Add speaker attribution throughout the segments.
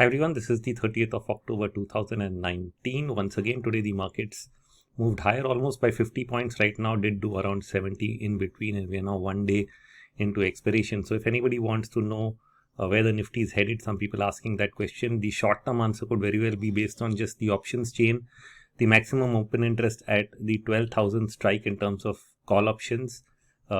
Speaker 1: everyone, this is the 30th of October 2019. Once again, today the markets moved higher almost by 50 points right now, did do around 70 in between, and we are now one day into expiration. So if anybody wants to know where the Nifty is headed, some people asking that question, the short-term answer could very well be based on just the options chain, the maximum open interest at the 12,000 strike in terms of call options,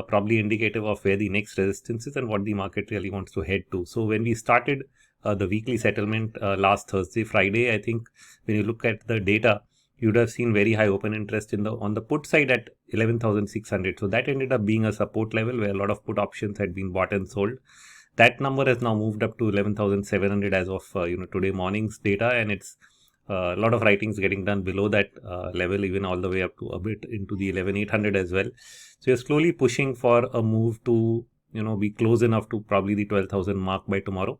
Speaker 1: probably indicative of where the next resistance is and what the market really wants to head to. So when we started the weekly settlement last Thursday, Friday, I think when you look at the data, you would have seen very high open interest on the put side at 11,600. So that ended up being a support level where a lot of put options had been bought and sold. That number has now moved up to 11,700 as of today morning's data, and it's a lot of writings getting done below that level, even all the way up to a bit into the 11,800 as well. So you're slowly pushing for a move to be close enough to probably the 12,000 mark by tomorrow.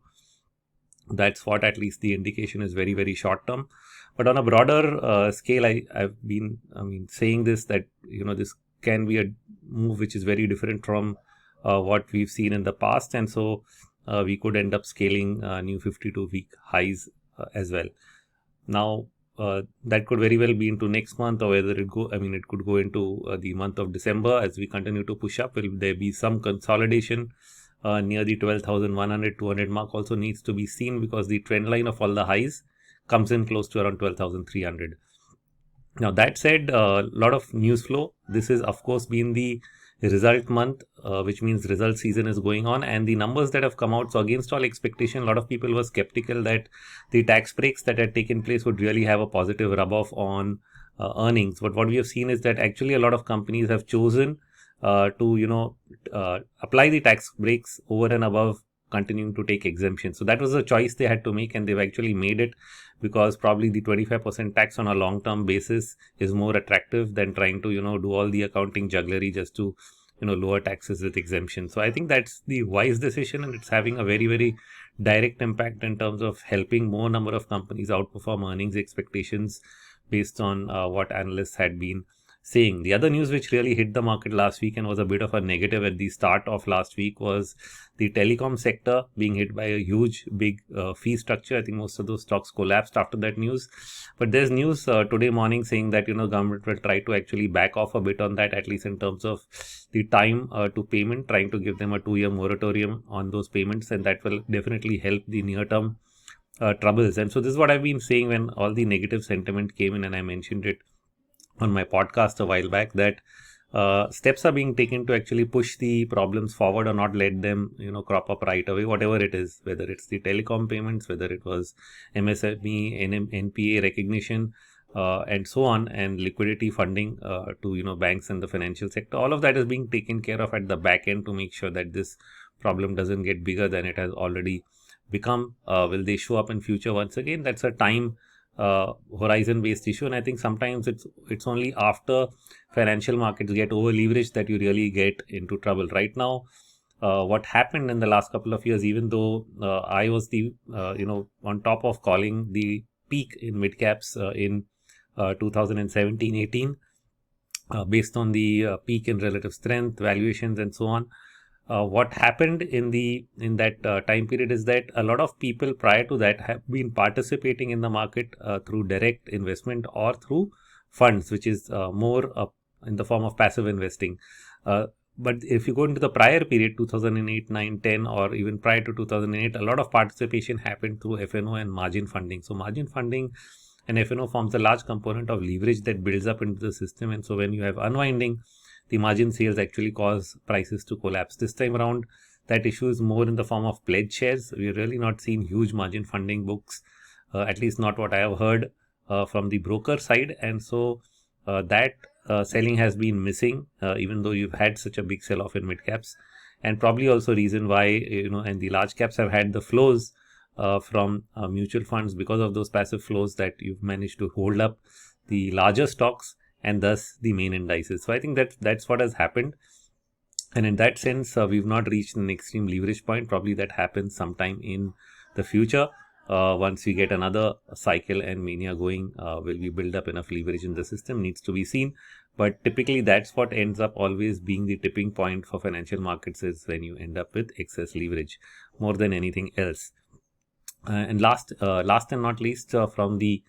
Speaker 1: That's what at least the indication is, very, very short term. But on a broader scale, I've been saying this, that this can be a move which is very different from what we've seen in the past, and so we could end up scaling new 52-week highs as well. Now that could very well be into next month, or whether it could go into the month of December as we continue to push up. Will there be some consolidation near the 12,100, 200 mark also needs to be seen, because the trend line of all the highs comes in close to around 12,300. Now that said, a lot of news flow. This is of course been the result month, which means result season is going on, and the numbers that have come out, so against all expectation, a lot of people were skeptical that the tax breaks that had taken place would really have a positive rub-off on earnings. But what we have seen is that actually a lot of companies have chosen to apply the tax breaks over and above continuing to take exemptions. So that was a choice they had to make, and they've actually made it, because probably the 25% tax on a long-term basis is more attractive than trying to do all the accounting jugglery just to lower taxes with exemption. So I think that's the wise decision, and it's having a very, very direct impact in terms of helping more number of companies outperform earnings expectations based on what analysts had been saying. The other news which really hit the market last week and was a bit of a negative at the start of last week was the telecom sector being hit by a huge big fee structure. I think most of those stocks collapsed after that news. But there's news today morning saying that government will try to actually back off a bit on that, at least in terms of the time to payment, trying to give them a 2-year moratorium on those payments, and that will definitely help the near-term troubles. And so this is what I've been saying when all the negative sentiment came in, and I mentioned it on my podcast a while back, that steps are being taken to actually push the problems forward or not let them crop up right away, whatever it is, whether it's the telecom payments, whether it was MSME, NPA recognition, and so on, and liquidity funding to banks and the financial sector. All of that is being taken care of at the back end to make sure that this problem doesn't get bigger than it has already become. Will they show up in future once again? That's a time horizon based issue, and I think sometimes it's only after financial markets get over leveraged that you really get into trouble. Right now, what happened in the last couple of years, even though I was the on top of calling the peak in mid caps in 2017-18 based on the peak in relative strength, valuations, and so on. What happened in that time period is that a lot of people prior to that have been participating in the market through direct investment or through funds, which is more in the form of passive investing. But if you go into the prior period, 2008, 9, 10, or even prior to 2008, a lot of participation happened through FNO and margin funding. So margin funding and FNO forms a large component of leverage that builds up into the system. And so when you have unwinding, the margin sales actually cause prices to collapse. This time around, that issue is more in the form of pledge shares. We're really not seeing huge margin funding books, at least not what I have heard from the broker side. And so that selling has been missing, even though you've had such a big sell-off in mid caps, and probably also reason why and the large caps have had the flows from mutual funds because of those passive flows, that you've managed to hold up the larger stocks and thus the main indices. So I think that's what has happened, and in that sense we've not reached an extreme leverage point. Probably that happens sometime in the future. Once we get another cycle and mania going, will we build up enough leverage in the system, needs to be seen. But typically that's what ends up always being the tipping point for financial markets, is when you end up with excess leverage more than anything else. And last and not least, from the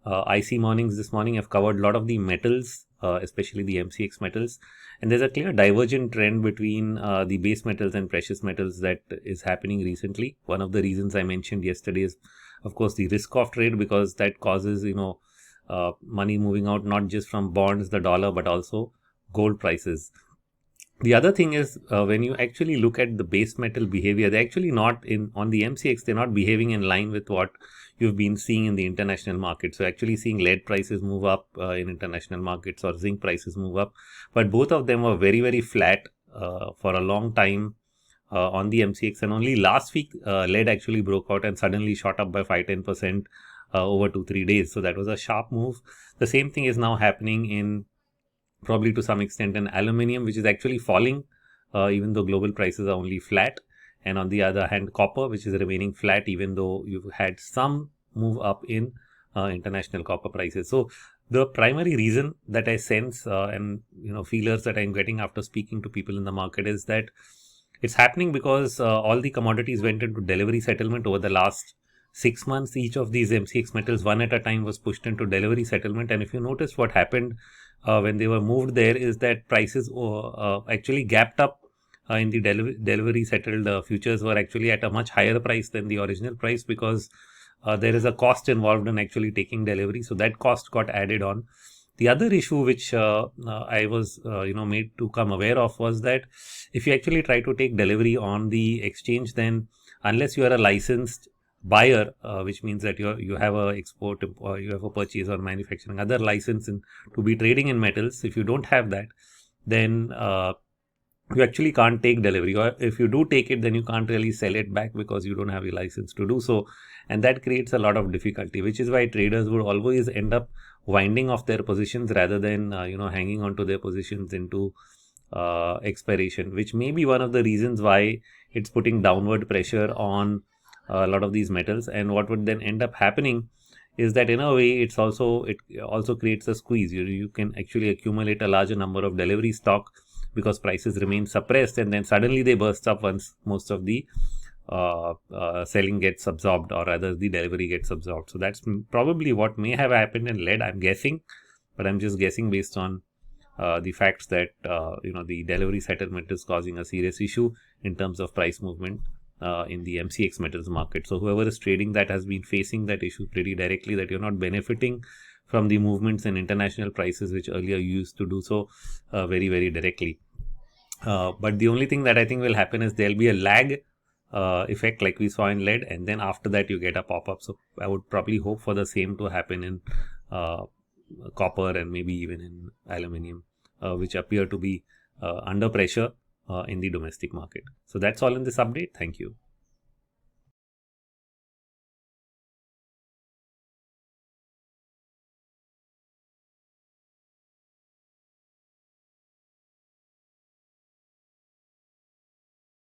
Speaker 1: IC mornings this morning, I've covered a lot of the metals, especially the MCX metals. And there's a clear divergent trend between the base metals and precious metals that is happening recently. One of the reasons I mentioned yesterday is, of course, the risk of trade, because that causes, money moving out, not just from bonds, the dollar, but also gold prices. The other thing is, when you actually look at the base metal behavior, they're actually not on the MCX, they're not behaving in line with what you've been seeing in the international market. So actually seeing lead prices move up in international markets, or zinc prices move up. But both of them were very, very flat for a long time on the MCX. And only last week, lead actually broke out and suddenly shot up by 5-10% over 2-3 days. So that was a sharp move. The same thing is now happening in, probably to some extent, in aluminium, which is actually falling, even though global prices are only flat. And on the other hand, copper, which is remaining flat, even though you've had some move up in international copper prices. So the primary reason that I sense and feelers that I'm getting after speaking to people in the market is that it's happening because all the commodities went into delivery settlement over the last 6 months. Each of these MCX metals, one at a time, was pushed into delivery settlement. And if you notice, what happened when they were moved there is that prices actually gapped up in the delivery settled futures were actually at a much higher price than the original price, because there is a cost involved in actually taking delivery. So that cost got added on. The other issue which I was made to come aware of was that if you actually try to take delivery on the exchange, then unless you are a licensed buyer, which means that you have a export, or you have a purchase or manufacturing other license to be trading in metals, if you don't have that, then you actually can't take delivery. Or if you do take it, then you can't really sell it back because you don't have a license to do so. And that creates a lot of difficulty, which is why traders would always end up winding off their positions rather than hanging on to their positions into expiration, which may be one of the reasons why it's putting downward pressure on a lot of these metals. And what would then end up happening is that, in a way, it also creates a squeeze. You can actually accumulate a larger number of delivery stock because prices remain suppressed, and then suddenly they burst up once most of the selling gets absorbed, or rather the delivery gets absorbed. So that's probably what may have happened in lead, I'm guessing, but I'm just guessing based on the facts that the delivery settlement is causing a serious issue in terms of price movement in the MCX metals market. So whoever is trading that has been facing that issue pretty directly, that you're not benefiting from the movements in international prices, which earlier you used to do so very, very directly. But the only thing that I think will happen is there'll be a lag effect like we saw in lead, and then after that you get a pop-up. So I would probably hope for the same to happen in copper and maybe even in aluminium, which appear to be under pressure in the domestic market. So that's all in this update. Thank you.